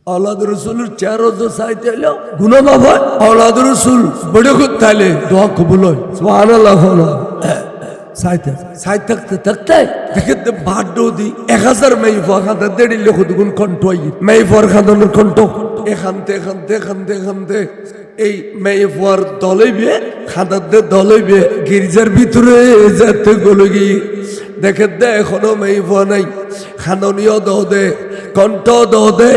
औलाद रसूल चारों जो साइते लो गुनाह माफ है औलाद रसूल बड़े खुद ताले दुआ कबूल हो सुभान अल्लाह होना साइते साइते तकते देखते बाडो दी 1000 में ही फाखा देड़ी ले खुद गुन कंटोई मैं ही फार खादन कंटो এখানতে এই মেয়ে ফুয়ার দলে বিয়ে খাদারদের দলে বিয়ে গির্জার ভিতরে যেতে গলে গিয়ে দেখে দে এখনো মেয়ে ফুয়া নাই খাননীয় দে কণ্ঠ দে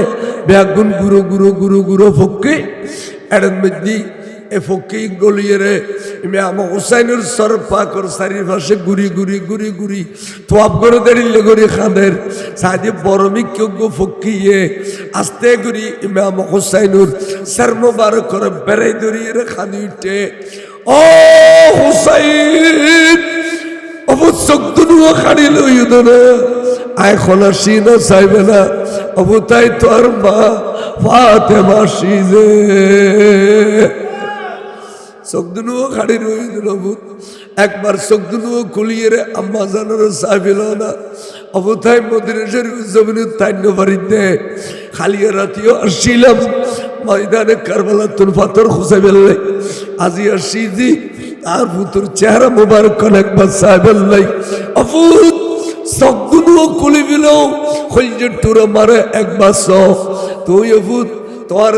ব্যাগুন গুরু গুরু গুরু গুরু ফকি এর মধ্যে এ ফকি গলিয়ে রে ইমাম হুসাইনের সর পাকর চারিপাশে গুরি গুরি গুরি গুরি তোয়াব করে দেরিলে গরি খাদের সাদি বরমি কেউ ফকিয়ে আস্তে গুরি ইমাম হুসাইনুর সর মুবারক করে বেড়াই দরিয়ে রে খাদি উঠে ও হুসাইন অবু চোখদুনু খাড়ি লইদ না আয় খলাসি না চাইবে না অবু তাই তোর মা ফাতেমা সিজে চোখদুনুও খাড়ি রই দিল একবার চোখদুনুও খুলিয়ে রে আম্মা জানার চাইবিল না অবতাই মদিনা শরীফ জমিনের তাইন্য বাড়িতে খালিয়া রাতিও আসছিলাম ময়দানে কারবালা তোর পাথর খুঁজে ফেললে আজি আসছি জি আর পুতুর চেহারা মোবারক একবার চাইবেল নাই অভূত চোখদুনুও খুলি দিল খলজের তোরা মারে একবার তুই অভূত তোমার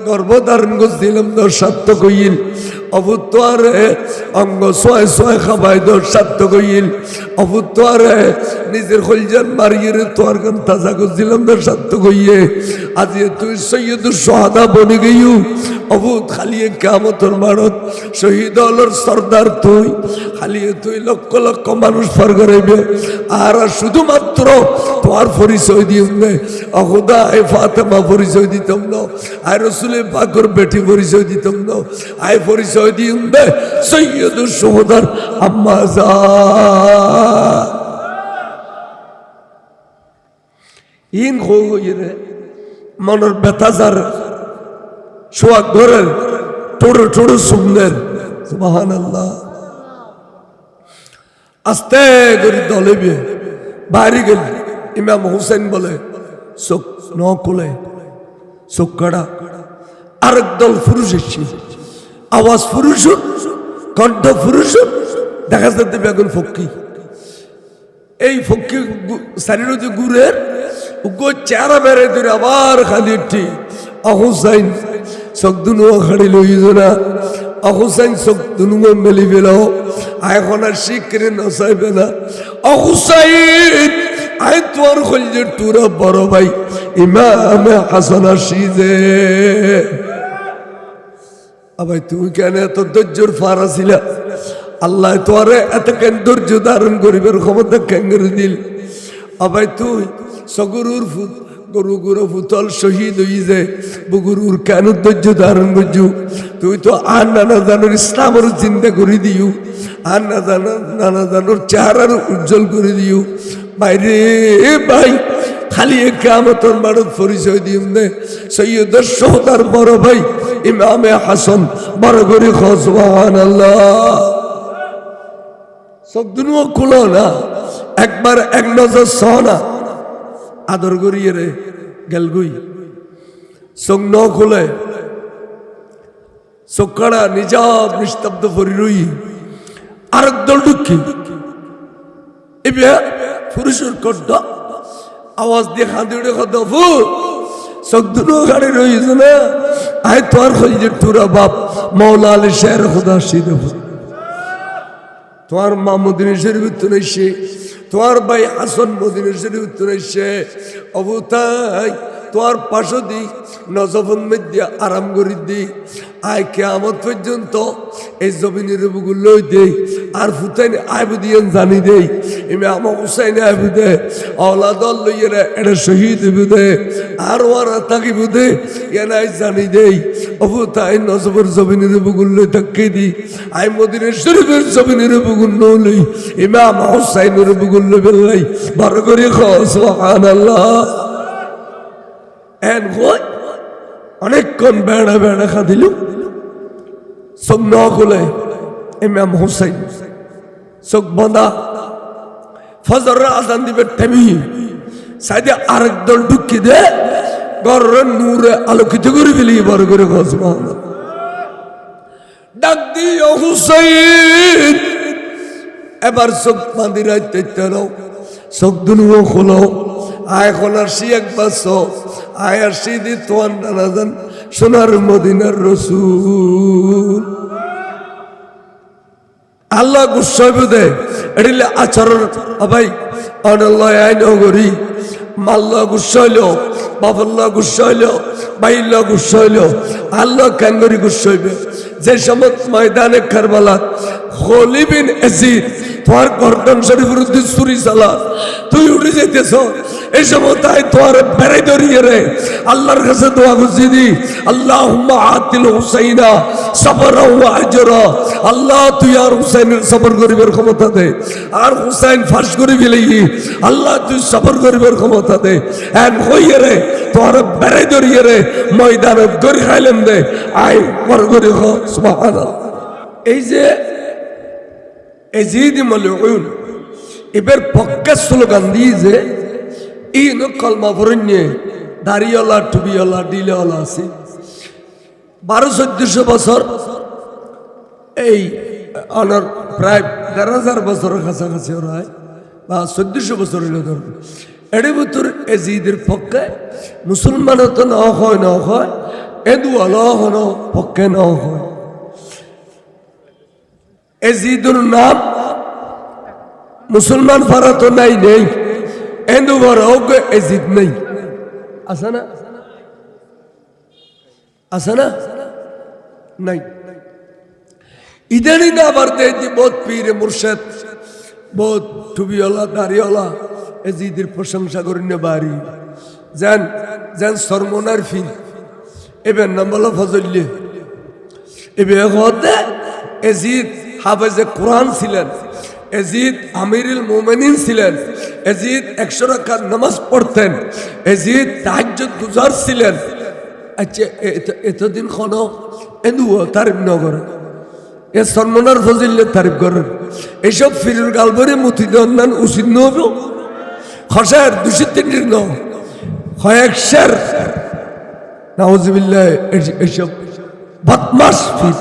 গর্ভধারণ করছিলাম তোর সাত্য কইল অভূতরে অঙ্গ ছয় ছয় খাবাই তোর সাত্য কইল অভূতরে নিজের খলজান মারিয়ে তোর গান তাজা করছিলাম তোর সাত্য কইয়ে আজ তুই সৈয়দুর সোহাদা বনে গেইউ অভূত খালিয়ে কিয়ামতের মারত শহীদ হলর সর্দার তুই খালিয়ে তুই লক্ষ লক্ষ মানুষ পার করাইবে আর শুধুমাত্র তোমার পরিচয় দিও না অখুদা এ ফাতেমা পরিচয় দিতাম না আয় রসুলে পাকর বেটি পরিচয় দিতাম না আয় পরিচয় দিও না সৈয়দুর সোহাদার আম্মা যা ইন হইরে মনের বেতাজার সোয়াগ ঘরের টোড়ো টোড়ো সুন্দর সুবহানাল্লাহ আস্তে করে দলে বিয়ে বাইরে গেল ইমাম হুসেন বলে চোখ ন খুলে চোখ কাড়া আরেক দল পুরুষ এসছে আওয়াজ পুরুষ কণ্ঠ পুরুষ দেখা যাচ্ছে বেগুন ফক্কি এই ফক্কি শারীর গুড়ের চেহারা বেড়ে ধরে আবার খালি উঠি অহুসাইন চোখ দুনুও খাড়ি লইজ না অহুসাইন চোখ দুনুও মেলি পেল এখন আর শিখরে নচাইবে না অহুসাইন আয় তোর খলজের তোরা বড় ভাই ইমামে হাসান আসিজে আবাই তুমি কেন এত ধৈর্যর ফারা ছিল আল্লাহ তোরে এত কেন ধৈর্য ধারণ করিবার ক্ষমতা কেন করে দিল আবাই তুই সগরুর ফুট গরু গরু ফুতল শহীদ হয়ে যায় বগুরুর কেন ধৈর্য ধারণ করছু তুই তো আর নানা জানোর ইসলামের চিন্তা করে দিও আর নানা জানোর চেহারার উজ্জ্বল করে দিও বাইরে ভাই খালি কিয়ামতের মাঠত পরিচয় দিম নে সৈয়দের সোহদার বড় ভাই ইমামে হাসান বড় করে সুবহানাল্লাহ সব দুনিয়া খুলো না একবার এক নজর সহনা আদর করিয়ে রে গেলগুই চোখ ন খুলে চোখ কাড়া নিজাব নিস্তব্ধ পরি রই আরেক দল ঢুকি এবার পুরুষের কণ্ঠ আওয়াজ দিয়ে খাঁদি উঠে কত চোখ দুটো গাড়ি রয়েছে না আয় তোর খলজের তোরা বাপ মৌলা আলী শের খুদা সিদেব তোমার মা মদিনা শরীফের তো নেই তোমার ভাই হাসান মদিনা শরীফের তো নেই অবতাই তোমার পাশে দি নজফন মধ্যে আরাম করি দি আয় কিয়ামত পর্যন্ত এই জমিনের বুকুল লই দেই আর ফুতাইন আইব দিয়েন জানি দেই ইমাম হুসাইন আইব দে আওলাদ লইয়েরা এটা শহীদ দে আর ওরা তাকিব দে এনাই জানি দেই অবতাই নজফর জমিনের বুকুল লই তাকে দি আই মদিনা শরীফের জমিনের বুকুল লই ইমাম হুসাইনের বুকুল লই বেলাই বার করে সুবহানাল্লাহ এন কই অনেকক্ষণ বেড়া বেড়া খাদিল চোখ ন খুলে ইমাম হুসাইন চোখ বন্ধা ফজর আজান দিবে থেমি সাইডে আরেক দল ঢুকি দে ঘরের নূরে আলোকিত করে ফেলি বড় করে সুবহানাল্লাহ। ডাক দিও হুসাইন, এবার চোখ বাঁধি রাখতে নাও, চোখ দুনুও খোলো, আয় খোলার সি একবার চোখ আয় আর সি দি তোয়ান নানা যান সোনার মদিনার রসুল। আল্লাহ গুসাইব দে এডিলে আচরণ ভাই অনাল্লাহ আইন করি মাল্লা গুসাইল বাবল্লা গুসাইল বাইল্লা গুসাইল আল্লাহ ক্যাঙ্গরি গুসাইবে। যে সময় ময়দানে কারবালাত খলিদ বিন ইয়াজিদ তোমার গর্দন শরীফের বিরুদ্ধে ছুরি চালা, তুই উঠে যেতেছ, এই সময় তাই তোমার বেড়াই ধরিয়ে রে আল্লাহর কাছে দোয়া করছি দি আল্লাহুম্মা আতিল হুসাইনা সাবরা ওয়া আজরা। আল্লাহ তুই আর হুসাইনের সবর করিবার ক্ষমতা দে, আর হুসাইন ফাঁস করে ফেলি আল্লাহ তুই সবর করিবার ক্ষমতা দে। এন হইয়ে রে তোমার বেড়াই ধরিয়ে রে ময়দানে গড়ি খাইলেন দে আয় বড় করে হ সুবহানাল্লাহ। এই যে এজিদ মালউন এবার পক্কা স্লোগান দিয়ে যে ইন কলমা ভরণ্যে দাড়িওয়ালা টুবিওয়ালা ডিলেওয়ালা আছে 1200-1400 বছর, এই অনার প্রায় 1000 বছরের কাছাকাছি ওরা বা 1400 বছর হইলে ধর এর ভিতর এজিদের পক্ষে মুসলমান তো না হয় এদুয়ালা হন পক্ষে না হয়। এজিদুর নাম মুসলমান ফারা তো নাই নেই, হিন্দু ফারাও এজিদ নেই, আছে না আছে না নাই। ইদানিং আবার দেখি বহুত পীর মুর্শেদ বহুত টুবিওয়ালা দাড়িওয়ালা এজিদের প্রশংসা করেন বাড়ি যেন যেন সরমনার ফির এবার নাম বলা ফজল্লে এবার হতে এজিদ হাফেজে কোরআন ছিলেন, এজিদ আমিরুল মুমিনিন ছিলেন, এজিদ 100 রাকাত নামাজ পড়তেন, এজিদ তাহাজ্জুদ গুজার ছিলেন। আচ্ছা এতদিন খন এদু তারিফ নগর এ সন্মনার ফজিল্লে তারিফ করেন, এইসব ফিরের গালবরে মতিদান উচিত নব খসার 203 ন কয়েকশার নাউজুবিল্লাহ এইসব বদমাস ফির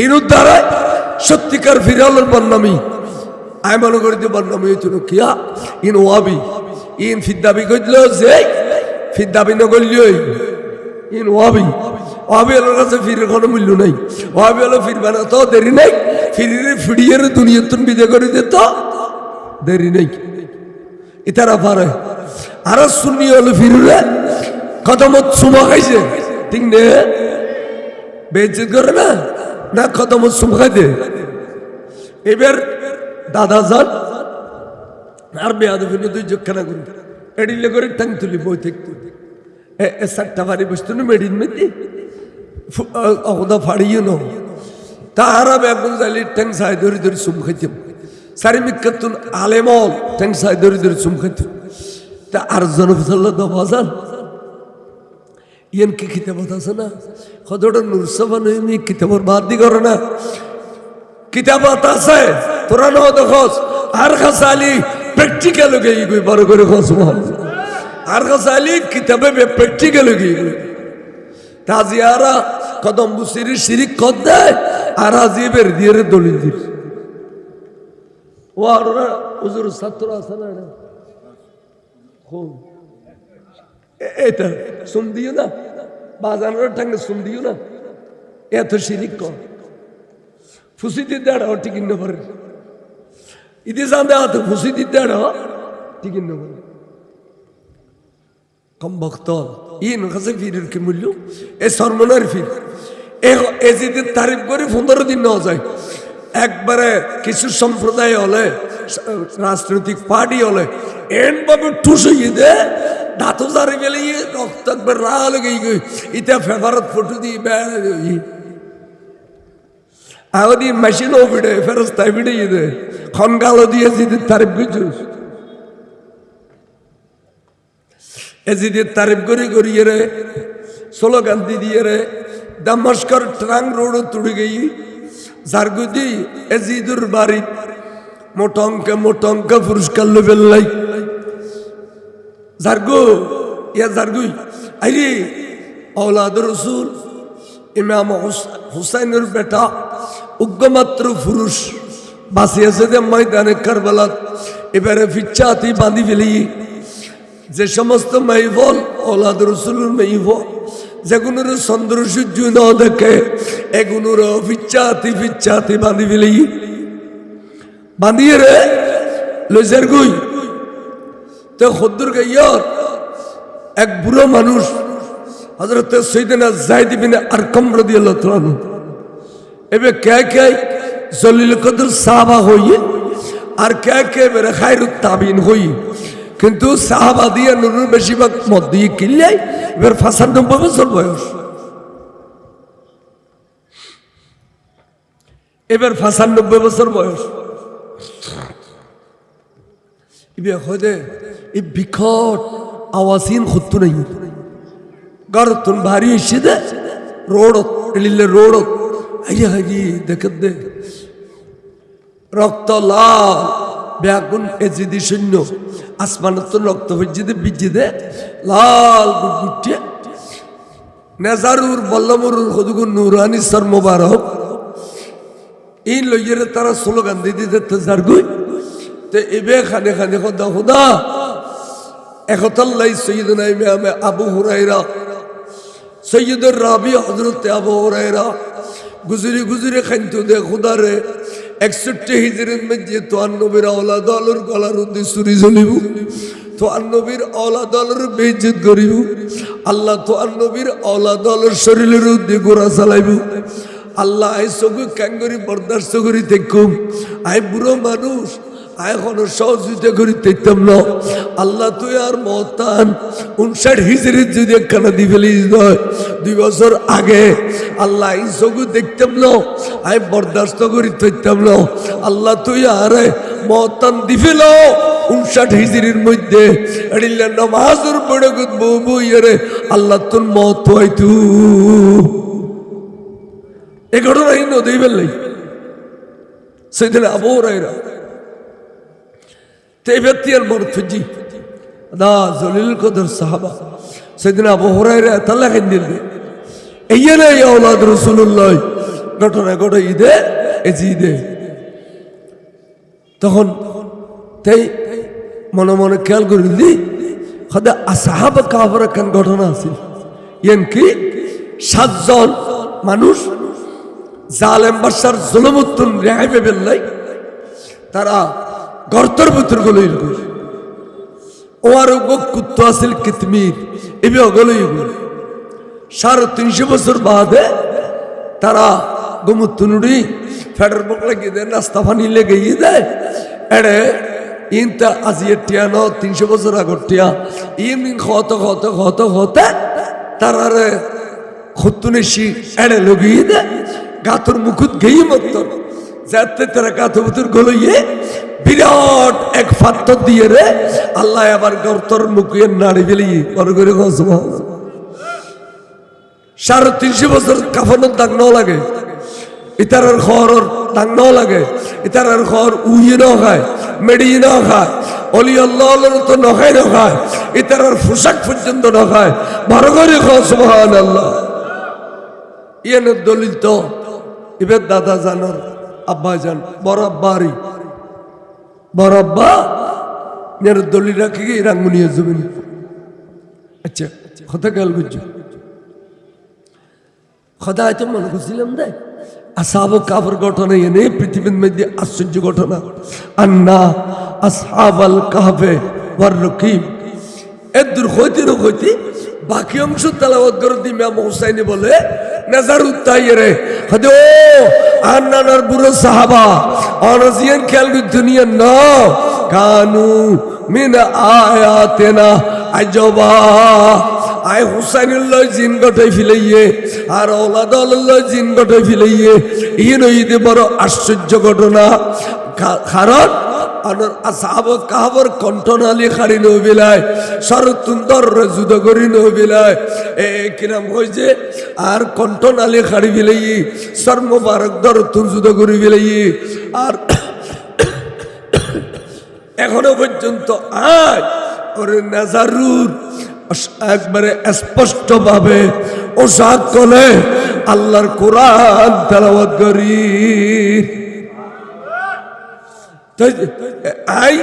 এর দ্বারা সত্যিকার ফিরালের বন্নামি আমি মনে করি যে বন্নামি হইছিল কিয়া ইন ওয়াবি ইন ফিদ্দাবি করল যে ফিদ্দাবি নগরলিই ইন ওয়াবি ওয়াবি এর কাছে ফিরের কোনো মূল্য নাই, ওয়াবি হলো ফিরবে না তো দেরি নাই, ফিরিয়ে ফিরিয়ে দুনিয়ার তুন বিদে করে দিত দেরি নেই ইতারা পারে। আর শুনি হলো ফিরলে কদমত সুমা খাইছে ঠিক নে বেজ্জত করে না না কদমত সুমা খাইতে। এবার দাদা যান আর বেয়াদফিনে তুই যোগখানা করি এডিলে করে টাং তুলি বই থাকতো এ সাতটা বাড়ি বসতো না মেডিন মেদি অকদা ফাড়িয়ে ন তাহারা বেগুন যাইলে ট্যাং সাই ধরে ধরে চুম খাইতাম সারি মিকাতুন আলেমল ট্যাং সাই ধরে ধরে চুম খাইতাম। তা আর জনফসাল্লা দফাজান ইয়ান কি কিতাবত আছে না কতটা নুরসাফা নইমি কিতাবর বাদ দি করে না কিতাবত আছে তোরা ন দেখস আর খাসালি প্র্যাকটিক্যাল গই গই বড় করে খস আর খাসালি কিতাবে প্র্যাকটিক্যাল গই গই তাজিয়ারা কদম বুসিরি শিরিক কদ দেয় আর আজিবের দিয়ে দলিল দিস ও আর হুজুর ছাত্র আছে না খুব এটা শুন দিও না বাজানোর টাঙ্গে শুন দিও না এত শিরিক কর ফুসি দিতে ঠিক না পারে ইতি জানতে হাতে ফুসি দিতে ঠিক না পারে কম ভক্ত ইন কাছে ফিরের কি মূল্য এ সরমনার ফির এ যদি তারিফ করে 15 দিন নেওয়া যায় একবারে কিছু সম্প্রদায় হলে রাজনৈতিক পার্টি হলে এন ভাবে ঠুস হইয়ে দে দাঁতও জারি গেলে রক্ত একবার রা লেগে গই ইটা ফেভারত ফটো দিয়ে বেড়ে আদি মেশিনও ভিড়ে ফেরস্তায় ভিড়ে দে খনগালো দিয়ে যদি তারিফ করছিস এজিদের তারিফ করে করিয়ে রে স্লোগান দিয়ে রে দামাস্কর ট্রাং রোড তুড়ে গই জারগুদি এজিদুর বাড়ি মোটঙ্কা পুরস্কার লেভেল লাই জারগো ইয়া জারগুই আইরে औलाद रसूल इमाम हुसैনের বেটা উগ্রমাত্র পুরুষ বাঁচিয়েছে যে ময়দানে কারবালা এবারে ফিচ্ছাতি বাঁধি ফেলি যে সমস্ত মেইফল औलाद রসুলের মেইফল যেগুলোর চন্দ্র সূর্য ন দেখে এগুলোর ফিচ্ছাতি বাঁধি ফেলি বাঁধিয়ে রে লইজার গুই তো খদ্দুর গাইয়ার এক বুড়ো মানুষ হযরত সাইয়েদনা যায়েদ ইবনে আরকাম রাদিয়াল্লাহু তাআলা এবে কে জলিল কদর সাহাবা হইয়ে আর কে বেরে খায়রুত তাবিন হই কিন্তু সাহাবা দিয়ে নুরুর বেশিরভাগ মত দিয়ে কিল্লাই এবার 95 বছর বয়স এবার 95 বছর বয়স ইবে হদে ই বিকট আওয়াজিন খুঁতু নাই গরতুন ভারী এসে দে রোড এলিলে রোড আইয়া হাজি দেখে দে রক্ত লাল ব্যাগুন এজিদি শূন্য আসমানত রক্ত হইছে দে বিজে দে লাল গুটগুটে নেজারুর বল্লমরুর হদুগুন নুরানি সর মোবারক এই লইয়েরে তারা স্লোগান দিয়ে দিতে তেজারগুই তে এবে খানে খানে খোদা খোদা একতাল্লাই সৈয়দনা ইমাম আবু হুরায়রা সৈয়দুর রাবি হযরত আবু হুরায়রা গুজরি খাইতো দে খুদারে 61 হিজরির মধ্যে তো নবীর আওলাদ আলোর গলার উদ্দে ছুরি জ্বলিব তো নবীর আওলাদ আলোর বেইজ্জত করিব আল্লাহ তো নবীর আওলাদ আলোর শরীরের উদ্দে গোড়া চালাইব আল্লাহ আই সগু কাঙ্গরি বরদাস্ত করি দেখুম আই বুড়ো মানুষ এখন সহযোগিতা করি দেখতাম না আল্লাহ তুই আর মহতান 59 হিজরির যদি একখানা দি ফেলিস নয় 2 বছর আগে আল্লাহ এই সগু দেখতাম না আই বরদাস্ত করি দেখতাম না আল্লাহ তুই আরে মহতান দি ফেল 59 হিজরির মধ্যে এডিল্লা নামাজের পড়ে বউ ইয়ারে আল্লাহ তোর মত হইতু এই ঘটনা হিন্দু দেই ফেললাই সেদিন আবু হুরায়রা তেবেতিয়ার মরফজি দা জলিল কদর সাহাবা সেদিন আবু হুরায়রা তাল্লা খান দিল এইয়ারে আওলাদ রাসূলুল্লাহ ঘটনা ঘটাই দে এজি দে তখন তাই মনে মনে খেয়াল করে দিলি খোদা আসহাব কাফের কান ঘটনা আছে ইয়ান কি 7 জন মানুষ জালেম বাদশার জুলুমুত্তুন রেহাই পেবেন নাই তারা গর্তর ভিতর গলই গল ওর কুত্ত আছিল কিতমির এবে গলই গল 350 বছর বাদে তারা গমুত্তুনুড়ি ফেডার বক লাগিয়ে দেয় নাস্তা পানি লেগে দেয় এড়ে ইনটা আজিয়ে টিয়া ন 300 বছর আগর টিয়া ইন হতে তারারে খুত্তুনেশি এড়ে লগিয়ে দেয় গাতর মুকুত গেই মত যাতে তারা গাত ভিতর গলইয়ে বিরাট এক ফাত্তর দিয়ে রে আল্লাহ আবার গর্তর মুখে নাড়ি ফেলি বড় করে 350 বছর কাফনের দাগ ন লাগে ইতারের খবরের দাগ ন লাগে ইতারের খবর উইয়ে ন খায় মেডিয়ে ন খায় অলি আল্লাহ তো নখায় ন খায় ইতারের পোশাক পর্যন্ত ন খায় বড় করে সুবহানাল্লাহ ইয়ানের দলিল তো এবার দাদা জানার আব্বা জান বড় আব্বারি বড় আব্বা এর দলিল রাখি রাঙ্গুনিয়া জমিন আচ্ছা কথা গেল বুঝছো খোদা হয়তো মনে করছিলাম দে আসহাব কাফের ঘটনা এনে পৃথিবীর মধ্যে আশ্চর্য ঘটনা আন্না আসহাবাল কাহফে ওয়ার রকিব এর দূর হইতে বাকি অংশ তেলাওয়াত করে ইমাম হুসাইনি বলে নাজারুত তাইরে হদে ও আন্নানার বুড়ো সাহাবা অনজিয়ান খেয়াল দুনিয়া না কানু মিন আয়াতেনা আজবা আই হুসাইনুল্লাহ জিন গটাই ফিলাইয়ে আর ওলাদাল্লাহ জিন গটাই ফিলাইয়ে ইন হইতে বড় আশ্চর্য ঘটনা কারণ আসহাব কাহবর কণ্ঠনালী খাড়ি নবিলায় শরতুন্দর যুদ্ধ করি নবিলায় এ কিরাম হয়েছে আর কণ্ঠনালী খাড়ি ফেলাই সর মোবারক দর তুন যুদ্ধ করি ফেলাই আর এখনো পর্যন্ত আজ ওরে নাজারুর একবারে স্পষ্টভাবে ও সকলে আল্লাহর কোরআন তেলাওয়াত করি। আই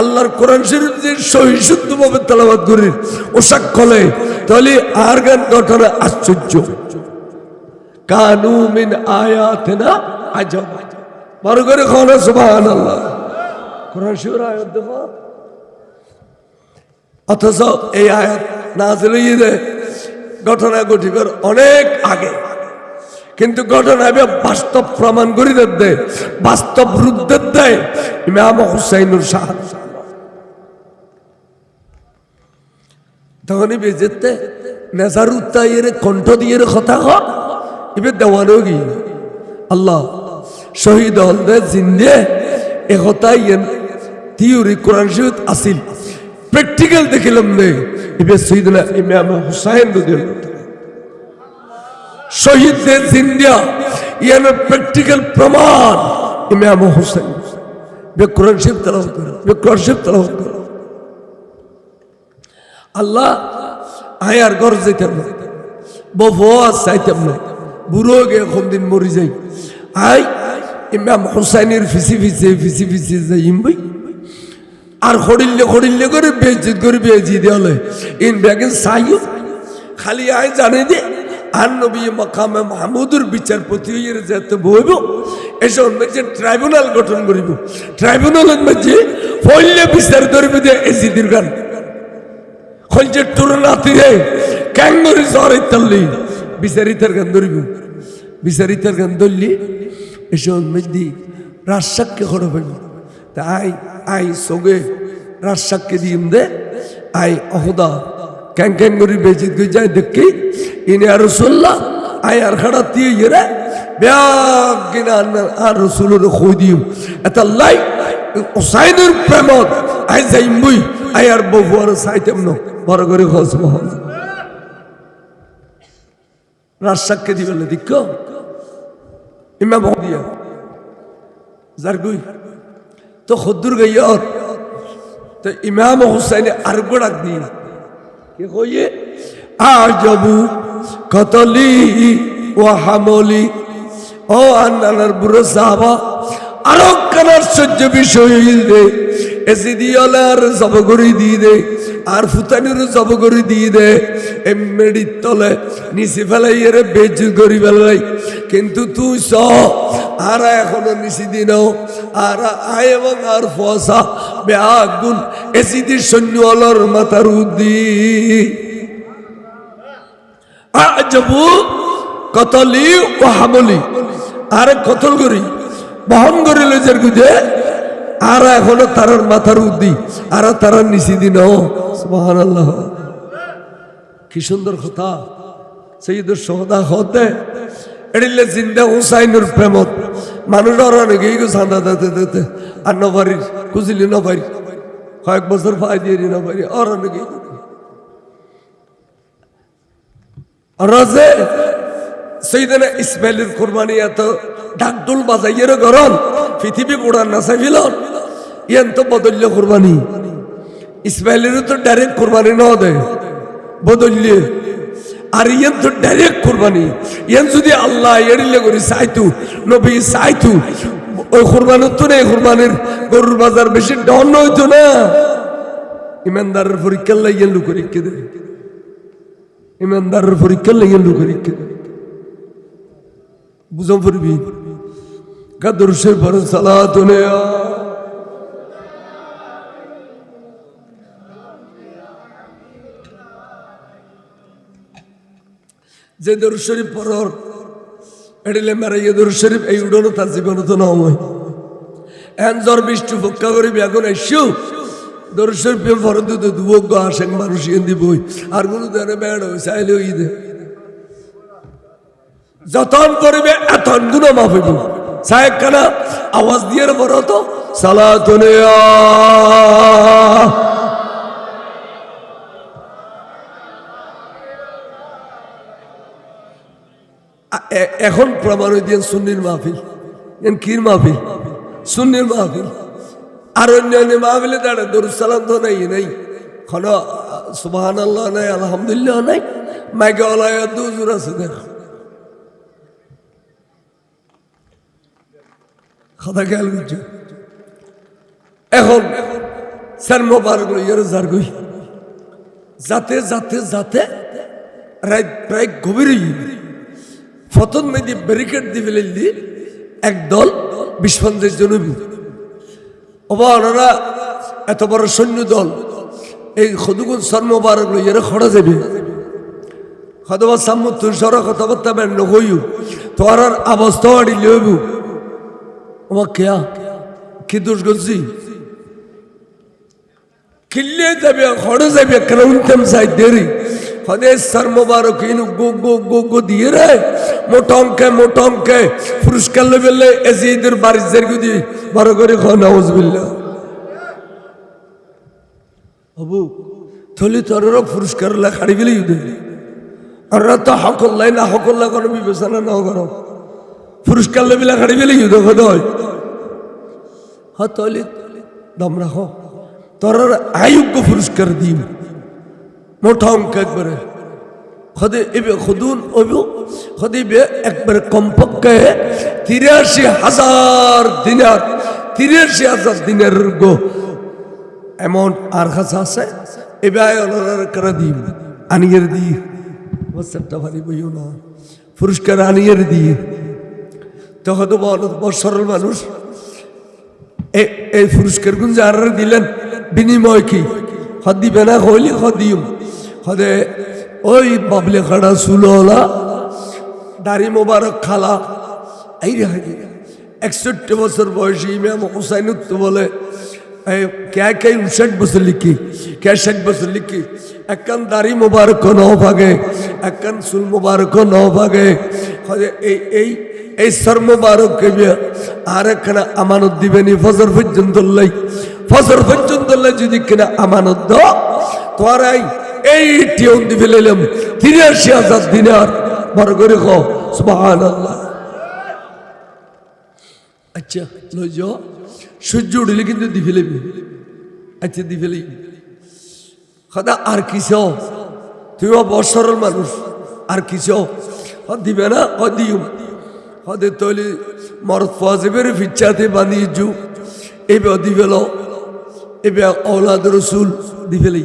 আল্লাহর কোরআন শরীফ যে সহি শুদ্ধভাবে তেলাওয়াত করি ও সকলে, তাহলে আর গান ঘটনা আশ্চর্য। কানু মিন আয়াতিনা আজাব, বড় করে খাওয়া সুবহানাল্লাহ। কোরআন শরীফের আয়াত দেখো, অথচ এই আয়াত নাযিল হইছে ঘটনা ঘটিবার অনেক আগে, কিন্তু ঘটনা বাস্তব প্রমাণ করে দেয়, বাস্তব রূপ দেয় ইমাম হুসাইনুর শাহাদ। তখনই বেজেতে নেজার উত্তাইয়ের কণ্ঠ দিয়ে কথা হ এবার দেওয়ানো গিয়ে আল্লাহ শহীদ হল দে জিন্দে একতাই থিওরি কোরআন শরীফ আসিল, প্র্যাকটিক্যাল দেখিলাম নে এবার সৈয়দনা ইমাম হুসাইন রাদিয়াল্লাহু তাআলা শহীদদের জিন্দা ইয়ার প্র্যাকটিক্যাল প্রমাণ ইমাম হুসাইন। কোরআন শরীফ তেলাওয়াত করো, কোরআন শরীফ তেলাওয়াত করো। আল্লাহ আয়ার ঘর যাইতাম না, বফোয়াজ চাইতাম না, বুড়ো গে এখন দিন মরি যাই। আই ইমাম হুসাইনের ফিসি যাইম বই আর খড়িল্লে করে বেজি দেওয়ালে ইন ব্যাগেন চাইও খালি আয় জানে দে আর নবী মাকামে মাহমুদুর বিচারপতি হইয়ে যেতে বইব এসব যে ট্রাইব্যুনাল গঠন করিব, ট্রাইব্যুনালের মধ্যে ফলে বিচার করবে যে এজিদির গান খলছে টুর নাতিরে ক্যাঙ্গরি জ্বরে তাল্লি বিচারিতার গান ধরিব, বিচারিতার গান ধরলি এসব মধ্যে রাজসাক্ষী খড় হইব। তা আই সগে রাজসাক্ষী দিম দে আই অহদা ক্যাং করি বেজিত গই যায় দেখি ইনি আর রসুল্লাহ আই আর খাড়া দিয়ে ইয়ে ব্যাগ কিনা আর রসুলের খই দিও এটা লাই ওসাইনের প্রেমত আই যাইম বই আই আর বহু আর চাইতাম ন বড় করে খোঁজ মহল রাজসাক্ষী দিবেন দিক ইমাম দিয়া যার গুই তো খদ্দুর গাইয়ত তো ইমাম হুসাইনে আর গোড়াক দিন কি কইয়ে আজবু কতলি ও হামলি ও আন্নার বুড়ো সাহাবা আরো কানার সহ্য বিষয় দে এসি দিয়ালে আর জব করে দিয়ে দে আর ফুতানির জব করে দিয়ে দে এমড়ি তলে নিচে ফেলাই এর বেজ করি ফেলাই, কিন্তু তুই স আর এখনো নিচে দিন আর আয় এবং আর ফসা বেআগুন এসিদির সৈন্যওয়ালার মাথার উদ্দি আজবু কতলি ও হামলি আর কতল করি বহন করে লইজার গুদে আর এখনো তারার মাথার উদ্দি আর তারার নিচে দিন সুবহানাল্লাহ। কি সুন্দর কথা সৈয়দুর সোহদা হতে এড়িলে জিন্দা হুসাইনের প্রেমত মানুষ অনেক চাঁদা দিতে দিতে আর নবারির খুঁজিলি নবারি কয়েক বছর পাই দিয়ে নবারি আর অনেকে রাজে সৈয়দনা ইসমাইলের কোরবানি এত ডাকডোল বাজাইয়ের গরম পৃথিবী কোরআন না চাইল ইয়ান তো বদল্য কোরবানি ইসমাইলেরও তো ডাইরেক্ট কোরবানি ন দেয় বদল্যে আর ইয়ান তো ডাইরেক্ট কোরবানি ইয়ান যদি আল্লাহ এড়িলে করি চাইতু নবী চাইতু ওই কোরবানির তো নেই কোরবানির গরুর বাজার বেশি ডন হইতো না। ইমানদারের পরীক্ষা লাইয়েন লুক পরীক্ষা দেয়, ইমানদারের পরীক্ষা লাইয়েন লুক পরীক্ষা দেয় বুঝাম পড়বি কাদরুশের পর সালাত যে দরুদ শরীফ পড়র এড়িলে মারা ইয়ে দরুদ শরীফ এই উডনো তার জীবনে তো নয় এন জ্বর বৃষ্টি পক্কা করিবি এখন এসো দরুদ শরীফ পড়র তো দুবজ্ঞ আসেন মানুষ ইয়ে দিবই আর কোনো দেনে বেড় চাইলে ওই দে যতন করিবে এতন গুণা মাফ হইব। সাহেব কানা আওয়াজ দিয়ে পড়ো তো সালাত এখন প্রমাণ দিয়ে সুন্নির মাহফিল কির মাহফিল সুন্নির মাহফিল আর অন্যান্য মাহফিলে দাঁড়ে দরুদ সালাম তো নাই খন সুবহানাল্লাহ নাই, আলহামদুলিল্লাহ নাই, মাইকে ওলায় দুজুর আছে দেখ কথা খেয়াল করছো। এখন স্যার মোবারক লইয়ার যার গই যাতে যাতে যাতে রাত প্রায় গভীর ফতন মেদি ব্যারিকেড দিয়ে ফেলে একদল 20-50 জন ওবা ওনারা এত বড় সৈন্য দল এই খদুগুন স্যার মোবারক লইয়ার খড়া যাবে হয়তোবা সাম্মু তুর সরা কথাবার্তা বেন নকইও তোর আর অবস্থা আড়ি লইব ওমা কেয়া কি দোষ করছি কিল্লে যাবে খড়ে যাবে কেন উনতেম চাই দেরি হদে স্যার মোবারক ইনু গো গো গো গো দিয়ে রে মোটা অঙ্কে পুরস্কার লেবেলে এজিদের বারিশ জারগু দিয়ে বড় করে খাওয়া নাউজুবিল্লাহ বাবু থলি তোরও পুরস্কার লেখাড়ি গেলেই দেবে আর তো হকল্লাই না হকল্লা কোনো বিবেচনা না করো পুরস্কার লেবে লেখাড়ি গেলেই দেখো দয় হ্যাঁ তলি দম রাখো তোর আয়োগ্য পুরস্কার দিম মোটা অঙ্ক একবারে খদে এবে খুদুন অবু খদে বে একবারে কমপক্ষে 83,000 দিনার 83,000 দিনের গো অ্যামাউন্ট আর কাছে আছে এবে আয়োলার করে দিম আনিয়ে দি বছরটা ভারী বইও না পুরস্কার আনিয়ে দিয়ে তখন তো সরল মানুষ এই পুরস্কার গুণ যারা দিলেন বিনিময় কি হদ দিবে না হইলে হদিম হদে ওই বাবলে খাড়া সুলোলা দাড়ি মোবারক খালা এই রে 61 বছর বয়সী ইমাম হুসাইন তো বলে क्या क्या 59 বছর লিখি क्या 60 বছর লিখি একখান দাড়ি মোবারক ন ভাগে একখান চুল মোবারক ন ভাগে এই সর মোবারক আর একখানা আমানত দিবেনি ফজর পর্যন্ত যদি কিনা আমানত দ তোর এই টিউন দি ফেলাম 83,000 দিনার বড় করে কো সুবহানাল্লাহ। আচ্ছা লই যাও সূর্য উঠলে কিন্তু দি ফেলবি আচ্ছা দি ফেলি সদা আর কিস তুই বছরের মানুষ আর কিস দিবে না দিও হদে তৈলি মরদ ফাজিবের ফিচ্ছাতে বাঁধিয়ে জু এবে দি ফেল এবে औलाद রসুল দি ফেলি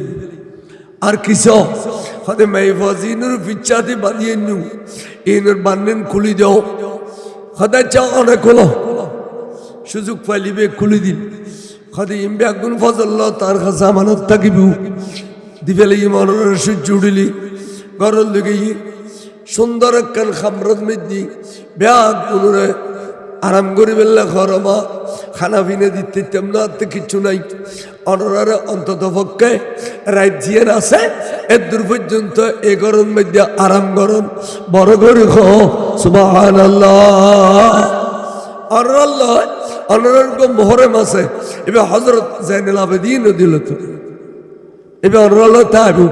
আর কিস হদে মাই ফাজিনের ফিচ্ছাতে বাঁধিয়ে নু এনের বান্নেন খুলি দাও হদা চা অনেক হলো সুযোগ পাইলিবে খুলি দিন খাদি ইমবে আগুন ফজল্লাহ তার কাছে আমানত থাকিব দিবেলে মনের সূর্য উঠিলি গরল দিকে সুন্দর একখান খামরত মেদি ব্যাগ পুনরে আরাম করি বেললে ঘরমা খানা পিনে দিতে তেমন কিচ্ছু নাই অনরারে অন্তত পক্ষে রাত জিয়ের আছে এর দূর পর্যন্ত এ গরম মধ্যে আরাম গরম বড় করে খো সুবহানাল্লাহ আল্লাহ অনরার মোহরম আছে এবার হজরত জাইনুল আবেদিন দিল তো এবার অনরাল্লাহ তাইবু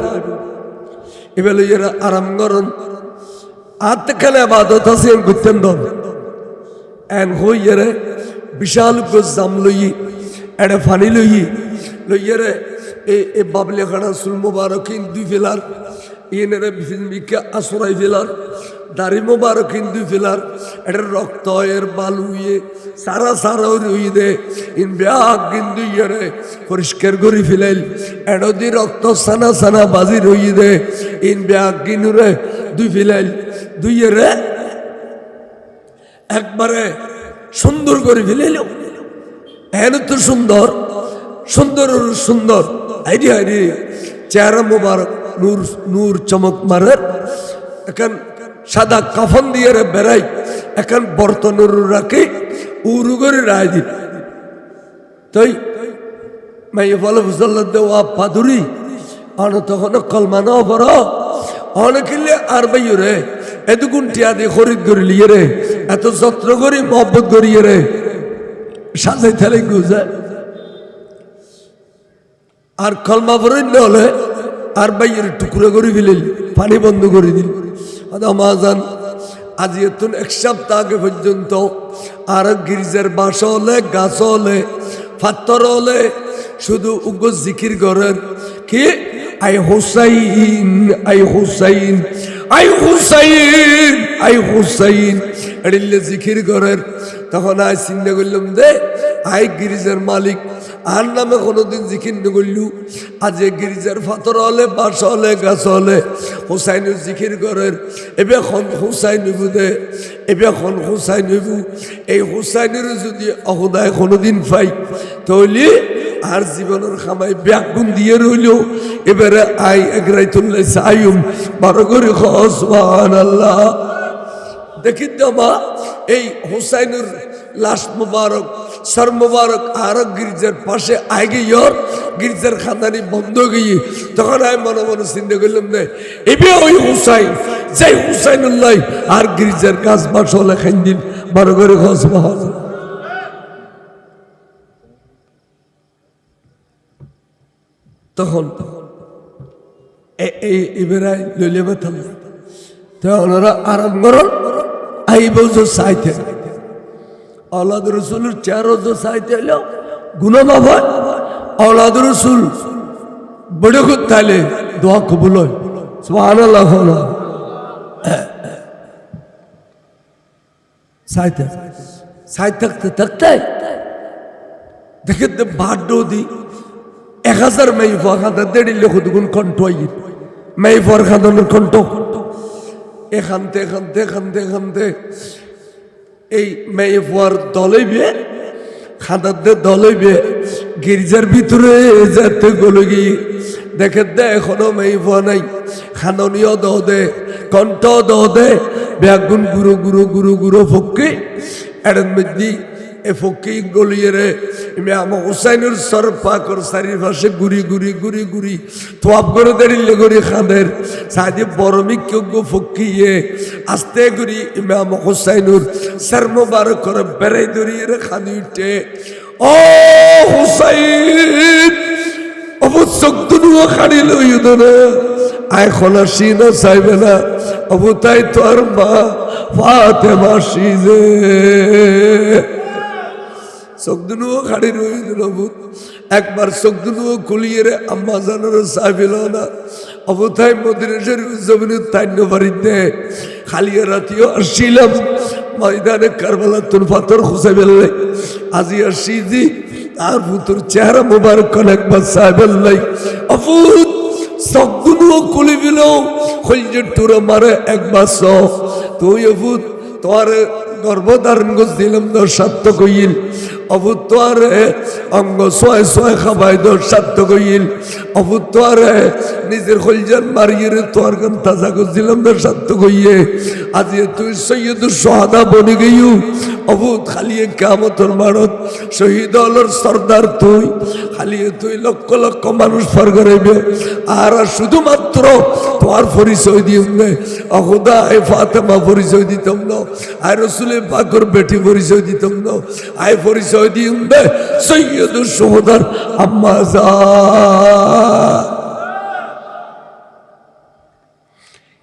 এবার লইয়েরা আরাম গরম আত্মখানে আবাদত আছে করতেন দন এন হইয়ারে বিশাল জাম লই এড়ে ফানি লইয়ারে এ বাবলে খানা সুল মোবারকিন দুই ফেলার ইয়েনেরে বিকে আসরাই ফেলার দাড়ি মোবারকিন দুই ফেলার এটার রক্ত এর বালু সারা রই দে ইন ব্যাগ কিন্তু ইয়ে পরিষ্কার করি ফেলাইল এড়ো দি রক্ত সানা বাজি রই দে ইন ব্যাগ কিনুরে দুই ফেলাইল দুইয়েরে একবারে সুন্দর করে ফেলাইল এন তো সুন্দর হাইরি চেহারা মোবারক নূর চমক মারের এখন সাদা কাফন দিয়ে বেড়াই এখন বর্তনের রাখি উরু করে রায় দি তাই মাই ফলে ফুসল্লা দেওয়া পাদুরি অন তখন কলমা ন পর অনেকিলে আর বাইও রে এতগুণ টিয়া দিয়ে খরিদ করি লিয়ে রে এত যত্ন করি মহব্বত করিয়ে রে সাজাই থালে গুজা আর কলমা পরে হলে আর বাইয়ের টুকরো করে ফেলিল পানি বন্ধ করে দিল মাজান আজ এতুন এক সপ্তাহ আগে পর্যন্ত আর গির্জার বাস হলে গাছ হলে পাথর হলে শুধু উগ্র জিকির করেন কি আই হুসাইন আই হুসাইন আই হুসাইন আই হুসাইন এড়িলে জিকির করেন। তখন আই চিন্তা করলাম দে আই গিরিজার মালিক আর নামে কোনোদিন জিকির নগল্লু, আজ গিরিজার ফাতর হলে বাস হলে গাছ হলে হুসাইনের জিকির করেন। এবেখন হুসাইন হইব দে, এবেখন হুসাইন হইব। এই হুসাইনের যদি অহদায় কোনোদিন পাই তাহলে আর জীবনের খামাই ব্যাগুন দিয়ে রইল। এবারে আই একরাইতুল্লাহ সাইম বারো করে সুবহানাল্লাহ। দেখি তো মা এই হুসাইনের লাশ মুবারক সর মুবারক আর গির্জার পাশে আগে ইয়র গির্জার খানদানি বন্ধ গিয়ে তখন আমি মনে মনে চিন্তা করলাম না এবে ওই হুসাইন যাই হুসাইনুল্লাহ আর গির্জার কাজ বাস হলে খাইন দিন বারো করে সুবহানাল্লাহ। তখন এবারে লইলে বেতাল তখন ওরা আরাম করল আইব যে চাইতে আওলাদ রসুলের চেহারা যে চাইতে এলো গুনা মাফ হয়। আওলাদ রসুল বড় করতে হলে দোয়া কবুল হয়। সুবহানাল্লাহ। চাইতে চাই থাকতে থাকতে দেখে বাড্ড দি 1000 মেয়ে ফোয়া খাঁদা দেড়ি লেখো দুগুণ কণ্ঠ মেয়ে ফোয়ার খাঁদানোর কণ্ঠ এখানতে এখানতে এখানতে এখানতে এই মেয়ে ফোয়ার দলেবে খাঁদাতে দলেবে গির্জার ভিতরে যেতে গলে গিয়ে দেখে দে এখনো মেয়ে ফোয়া নাই। খাননীয় দ দে কণ্ঠ দ দে ব্যাগুন গুরু গুরু গুরু গুরু ফক্কি এর মধ্যে এ ফকি গলিয়ে রে ইমাম হুসাইনের সর পাকর চারিপাশে ঘুরি ঘুরি ঘুরি ঘুরি তোয়াব করে দাঁড়িয়ে গড়ি খাদের সাদি বরমি কেউ ফকিয়ে আস্তে ঘুরি ইমাম হুসাইনুর সর মুবারক করে বেড়াই ধরিয়ে রে খাদি উঠে ও হুসাইন অবু চোখদুনুও খাড়ি লই ধরে আয় খোলা সিনা চাইবে না অবু তাই তোর মা ফাতেমা সিজে চোখদুনুও খাড়ি রই দিল। একবার চোখদুনুও খুলিয়ে রে আম্মা জানার চাইল না অবতাই মদিনা শরীফ জমিনের তাইন্য বাড়িতে খালিয়া রাতিও আসছিলাম ময়দানে কারবালা তোর পাথর খুঁজে ফেললে আজি আসছি জি আর পুতুর চেহারা মোবারক একবার চাইবেন নাই অপুত চোখদুনুও খুলি দিল খলজের তোরা মারে একবার তুই অপুত তোমার গর্ভধারণ করছিলাম দশ সাত্য কইল অভুত্বারে অঙ্গ ছয় ছয় খাবাই দশ সাত্য কইল অভুত্বারে নিজের খলজান মারিয়ে তোর গান তাজা করছিলাম দশ সাত্য কইয়ে আজ তুই সৈয়দুর সোহাদা বনে গেইউ অভুত খালিয়ে কিয়ামতের মারত শহীদ হলর সর্দার তুই খালিয়ে তুই লক্ষ লক্ষ মানুষ পার করাইবে আর শুধুমাত্র তোমার পরিচয় দিও না অহুদা আয় ফাতেমা পরিচয় দিতাম না আয় রসুলে পাকর বেটি পরিচয় দিতাম না আয় পরিচয় দিও না সৈয়দুর সোহাদার আম্মা যা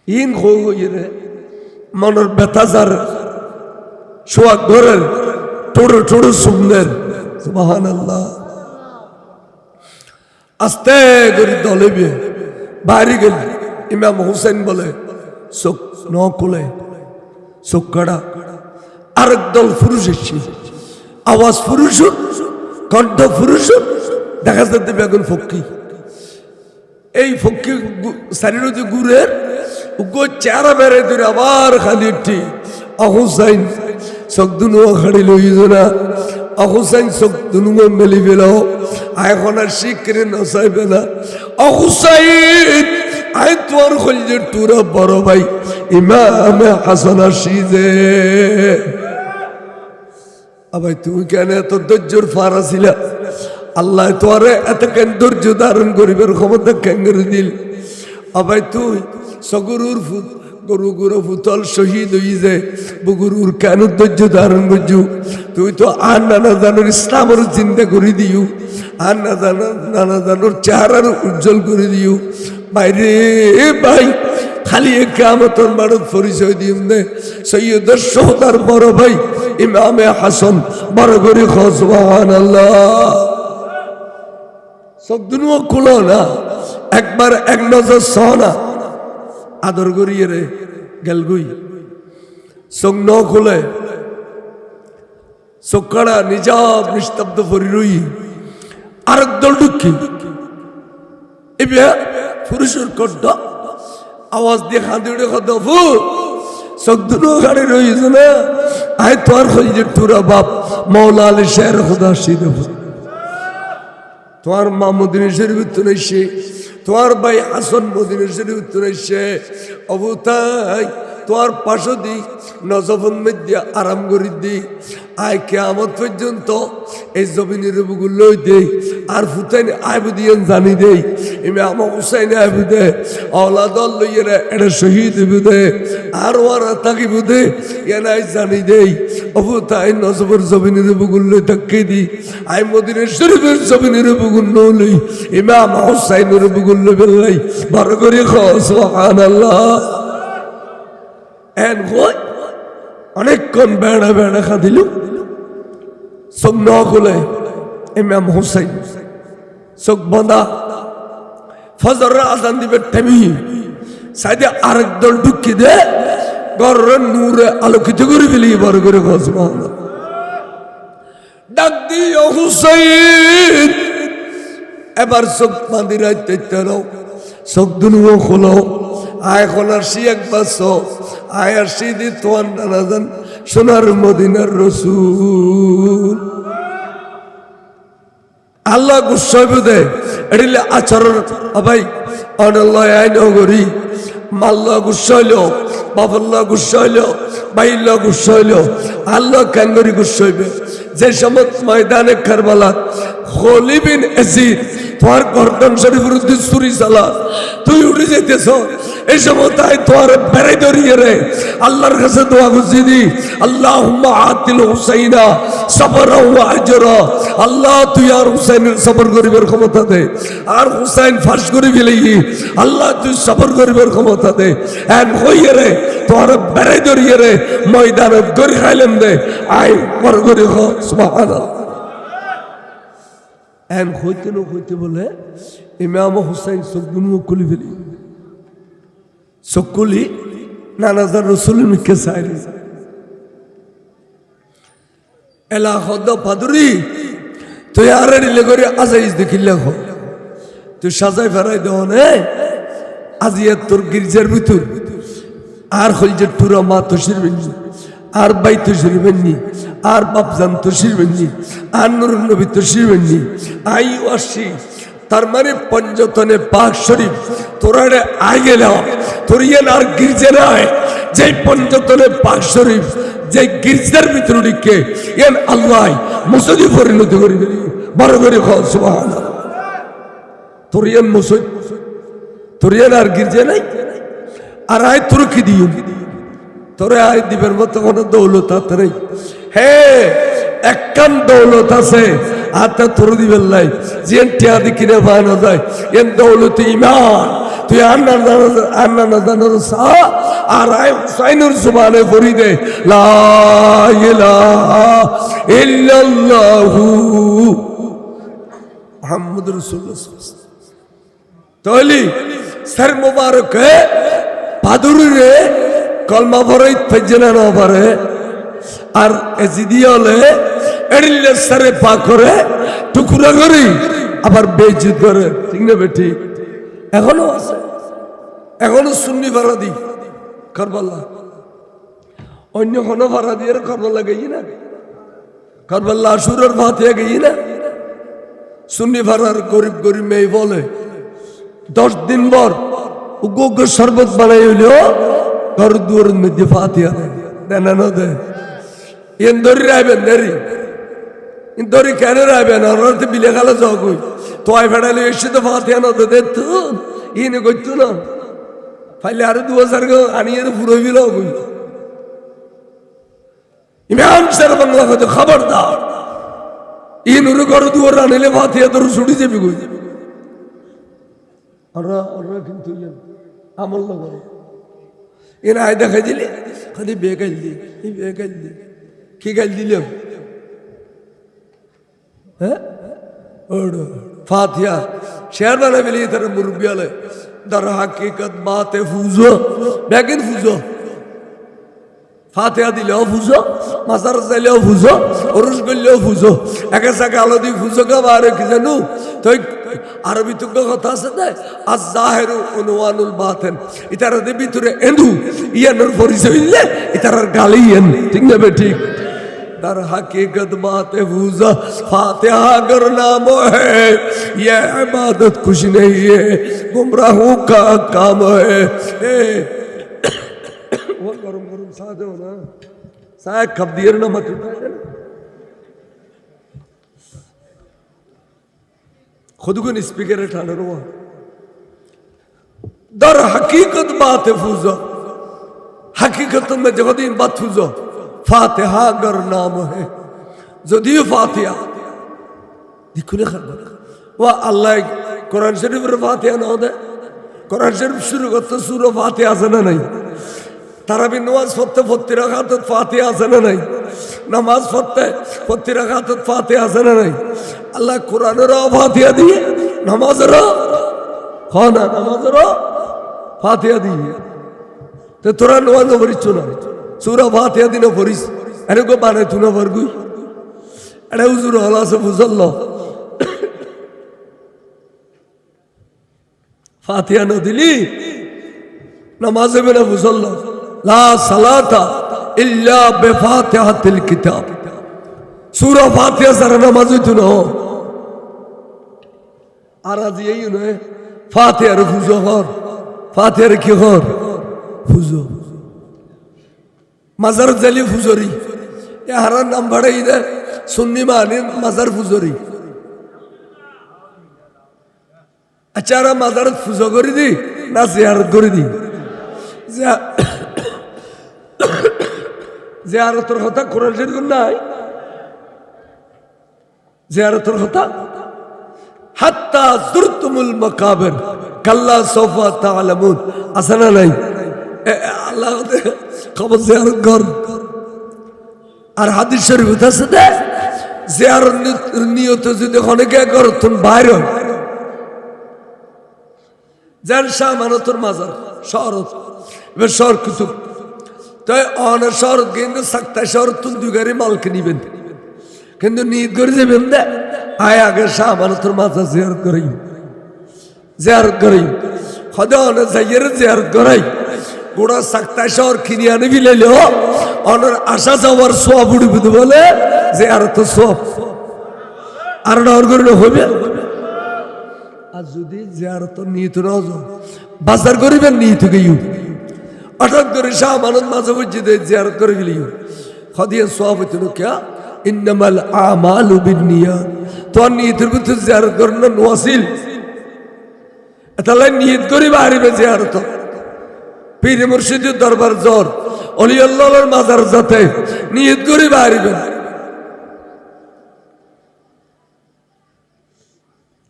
ইন হইরে মনের বেতাজার সোয়াগ ঘরের টোড়ো টোড়ো সুন্দর সুবহানাল্লাহ আস্তে করে দলেবে বাইরে গেল ইমাম হুসেন বলে চোখ ন খুলে চোখ কাড়া আরেক দল পুরুষ এসছে আওয়াজ পুরুষ কণ্ঠ পুরুষ দেখা যাচ্ছে বেগুন ফক্কি এই ফক্কি শারীরিক গুড়ের চেহারা বেড়ে ধরে আবার খালি উঠি অহুসাইন চোখ দুনুও খাড়ি লই না অহুসাইন চোখ দুনুও মেলি পেল এখন আর শিখরে নচাইবে না অহুসাইন আই তোর খলজের টুরা বড় ভাই ইমামে হাসান আসিজে আবার তুমি কেন এত ধৈর্যর ফারা ছিলা আল্লাহ তোরে এত কেন ধৈর্য ধারণ করিবার ক্ষমতা কেন করে দিল আবার তুই সগরুর ফুট গরু গরু ফুতল শহীদ হয়ে যায় বগুরুর কেন ধৈর্য ধারণ করছু তুই তো আর নানা জানোর ইসলামের চিন্তা করে দিও আর নানা জানোর চেহারার উজ্জ্বল করে দিও বাইরে ভাই খালি কিয়ামতের মাঠত পরিচয় দিম নে সৈয়দের সোহদার বড় ভাই ইমামে হাসান বড় করে সুবহানাল্লাহ চোখ দুনুও খুলো না একবার এক নজর সহনা আদর করিয়ে রে গেলগুই চোখ ন খুলে চোখ কাড়া নিজাব নিস্তব্ধ ফরি রই আরেক দল ঢুকি পুরুষের কড্ড আওয়াজ দিয়ে খাঁদি উঠে কত ফু চোখ দুটো গাড়ি রয়েছে না আয় তোর হই যে টুরা বাপ মৌলা আলী শের খুদা সিদে তোমার মা মদিনা শরীফ উত্তর এসে তোমার ভাই হাসন মদিনা শরীফ উত্তর এসে অবতাই তোমার পাশে দি নজফন মধ্যে আরাম করি দি আয় কেয়ামত পর্যন্ত এই জমিনের বুকুল লই দেই আর ফুতাইন আইবুদিয়ান জানি দেই এমে আমার হুসাইন আইবুদে অলাদল লইয়েরা এটা শহীদ বুদে আর ওরা তাকি বুদে এনাই জানি দেই অবতাই নজফর জমিনের বুকুল লই তাকে দি আই মদিনা শরীফের জমিনের বুকুল লই এমে আমার হুসাইনের বুকুল লই বেলাই বড় করে সুবহানাল্লাহ এন কই অনেকক্ষণ বেড়া বেড়া খাদিল চোখ ন খুলে ইমাম হুসাইন চোখ বন্ধা ফজরের আজান দিবে থেমি সাইডে আরেক দল ঢুকি দে ঘরের নূরে আলোকিত করে ফেলি বড় করে সুবহানাল্লাহ ডাক দিও হুসাইন এবার চোখ বাঁধি রাইতে তেলো চোখ দুনো খোলো আয় খোলার সি একবার আয় আর সি দি তোমার নানা জান সোনার মদিনার রসুল আল্লাহ গুসাই বুদে এডিলে আচরণ ভাই অনল্লাহ আইন গরি মাল্লা গুসাইল বাবল্লা গুসাইল বাইল্লা গুসাইল আল্লাহ ক্যাঙ্গরি গুসাইবে যে সমস্ত ময়দানে কারবালা খলিদ বিন ইয়াজিদ তোমার গর্দন শরীফের বিরুদ্ধে ছুরি চালা তুই উঠে যেতেছ এই সময় তাই তোমার বেড়াই ধরিয়ে রে আল্লাহর কাছে দোয়া করছি দি আল্লাহুম্মা আতিল হুসাইনা সাবরা ওয়া আজরা আল্লাহ তুই আর হুসাইনের সবর করিবার ক্ষমতা দে আর হুসাইন ফাঁস করে ফেলি আল্লাহ তুই সবর করিবার ক্ষমতা দে এন হইয়ে রে তোমার বেড়াই ধরিয়ে রে ময়দানে গরি খাইলেন দে আই পর করে সুবহানাল্লাহ এন হইতে না হইতে বলে ইমাম হুসাইন চোখগুলো খুলি ফেলি চোখগুলি নানাজার রসুলের মুখে চাইলে এলা হদ পাদুরি তুই আর রিলে করে আজাইজ দেখিলে হ তুই সাজাই ফেরাই দেও নে আজিয়া তোর গির্জার ভিতর আর হল যে টুরা মা তো শিরবেননি আর বাই তো শিরবেননি আর বাপজান তো শিরবেননি আর নুরুল নবী তো শিরবেননি আই আসি তার মানে পঞ্চতনে পাক শরীফ তোরারে আই গেল তোর ইয়েন আর গির্জা নাই যে পঞ্চতনে পাক শরীফ যে গির্জার ভিতরে ঢুকে এন আল্লাহ মসজিদে পরিণত করে দিলি বড় করে সুবহানাল্লাহ তোর ইয়েন মসজিদ তোর ইয়েন আর গির্জা নাই আর আয় তোর কি দিও তোরে আয় দিবের মতো কোনো দৌলত হাতে নেই হে একখান দৌলত আছে হাতে তোর দিবেন লাই যে টিয়াদি কিনে বানানো যায় এন দৌলত ইমান তুই আন্না জানার সা আর আয় হুসাইনের জুবানে পড়ি দে লা ইলাহা ইল্লাল্লাহু মুহাম্মাদুর রাসূলুল্লাহ তাহলে সর মুবারক পাদুরে কলমা পড়ে ফজনা না পড়ে আর এজিদিয়ালে এড়িলে সরে পা করে টুকরা করি আবার বেইজ্জত করে ঠিক না বেটি এখনো আছে এখনো সুন্নি ফারাদি কারবালা অন্য কোনো ফারাদি এর কারবালা গই না কারবালা আশুরের ফাতিহা গই না সুন্নি ফারার গরিব গরিব মেয়ে বলে 10 দিন পর উগ্র শরবত বানাই হইলো ঘর দুয়ারের মধ্যে ফাতিহা দেয় না দেয় এন ধরি রাখবেন দেরি ধরি কেন রাখবেন ওরা তো বিলে খালা যাও কই তোয়াই ফেড়ালে এসে তো ফাতিহা না দে তো ইনে করতো না ফাইলে আরো 2000 আনিয়ে পুরো বিল কই ইমাম স্যার বাংলা কথা খবরদার ইনুর ঘর দুয়ার আনিলে ফাতিহা তোর ছুটি যাবি কই ওরা কিন্তু আমল না করে এরা আয় দেখাই দিলে খালি বেগাইল দি এই বেগাইল দি কি গাইল দিলাম হ্যাঁ ফাতিহা শেয়ার বানাই ফেলিয়ে তারা মুরব্বী আলে দার হাকিকত বাতে ফুজো ব্যাগিন ফুজো ফাতিহা দিলেও ফুজো মাজার চাইলেও ফুজো অরুষ করলেও ফুজো একে সাকে আলো দিয়ে ফুজো খাবা আর কি জানো তো আরবি তুঙ্গ কথা আছে না আজ জাহেরু অনুয়ানুল বাতেন ইতারা দে ভিতরে এন্দু ইয়ানোর পরিচয় হইলে ইতারার গালি ইয়েন ঠিক না বে ঠিক در حقیقت بات فوزا فاتحہ اگر نام ہے یہ عبادت کچھ نہیں ہے گمراہوں کا کام ہے وہ گرم گرم ساتھ ہو نا ساتھ کب دیر نہ مت اٹھائے خود کو اسپیکر اٹھانا رہا در حقیقت بات فوزا حقیقت میں جگدین بات فوزا ফাতিহা গর নাম হে যদিও ফাতিহা দেখুন ও আল্লাহ কোরআন শরীফের ফাতিহা না দে কোরআন শরীফ শুরু করতে সূরা ফাতিহা আছে না নাই তারাবি নামাজ পড়তে প্রতি রাকাতে ফাতিহা আছে না নাই নামাজ পড়তে প্রতি রাকাতে ফাতিহা আছে না নাই আল্লাহ কোরআনের ফাতিহা দিয়ে নামাজের খানা নামাজের ফাতিহা দিয়ে তো তোরা নামাজ পড়িস না সূরা ফাতিহা দিনে পড়িস এরকম বানাই তুনা পারগুই এটা হুজুর হল আছে বুঝল ফাতিহা না দিলি নামাজ হবে না বুঝল লা সালাতা ইল্লা বিফাতিহাতিল কিতাব সূরা ফাতিহা ছাড়া নামাজ হইতো না আর আজ এই নয় ফাতিহার ফুজো কর ফাতিহার কি কর ফুজো মাজার জালি ফুজরি এ হারার নাম বাড়াই দে সুন্নি মানে মাজার ফুজরি আচ্ছা মাজার ফুজো করে দি না জিয়ারত করে দি জিয়ারতের কথা কোরআন শরীফে নাই জিয়ারতের কথা হাত্তা যুরতুমুল মাকাবির কাল্লা সাওফা তা'লামুন আসনা নাই আল্লাহ কবর জিয়ারত কর আর হাদিস শরীফ আছে না জিয়ারত নিয়ত যদি অনেকে করো তুমি বাইরে যান শাহ মানতর মাজার শরত এবার শহর কুতুব তাই অনেক শরত কিন্তু সাক্তা শরত তুমি দুই গাড়ি মালকে নিবেন কিন্তু নিয়ত করে যাবেন না আয় আগে শাহ মানতর মাজার জিয়ারত করাই খদা অনেক জিয়ারত করাই গোড়া সাক্তা শহর কিনে আনে ফিলাইলে অনেক আশা যাওয়ার সব উঠবে বলে যে আর তো সব আর ডর করলে হবে আর যদি যে আর তো নিয়ে তো বাজার করিবেন নিয়ে তো গেই হঠাৎ করে শাহ মানত মাঝে বুঝছি জিয়ারত করে গেলি খদিয়া সব হইতো না কে ইন্নামাল আমালু বিন্নিয়াত তোর নিয়তের ভিতরে জিয়ারত করেন না ওয়াসিল তাহলে নিয়ত করি বাড়িবে জিয়ারত পীর মুর্শিদের দরবার জ্বর অলি আল্লাহর মাজার যাতে নিয়ত করে বাড়িবেন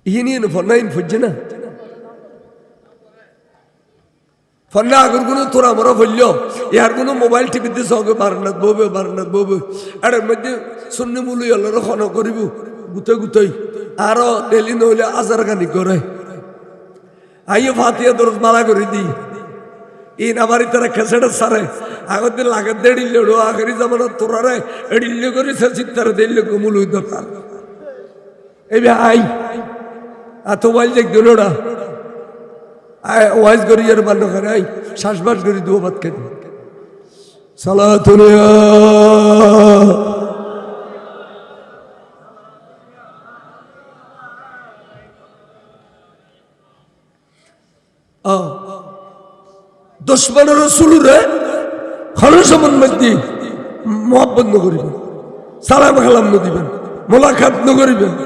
ইয়ে ফন্নাইন ফুজছে না ফন্না আগর কোনো তোরা মরা বলল ইয়ার কোনো মোবাইল টিভিতে সঙ্গে বারান্নাত ববে এর মধ্যে শূন্য মূল্য আল্লাহর খন করিব গুতই আরো ডেলি নইলে আজার গানি করে আইও ফাতিহা দরজ মালা করে দিই এই নামারি তারা খেসেটা সারে আগর দিন লাগে দেড়িলে আখেরি জামানা তোরারে এড়িলে করে সে চিত্তারে দিল্লে কমুল হইত তার এই আই এত মোবাইল দেখ দিল ওরা ওয়াইজ করি আর বান্য করে আই শ্বাসবাস করি দু বাদ খেতে সালাতুনিয়া দুশ্মন রাসূলরে খলসমন মধ্যে মোহাব্বত ন করিবেন সালাম কালাম ন দিবেন মোলাকাত ন করিবেন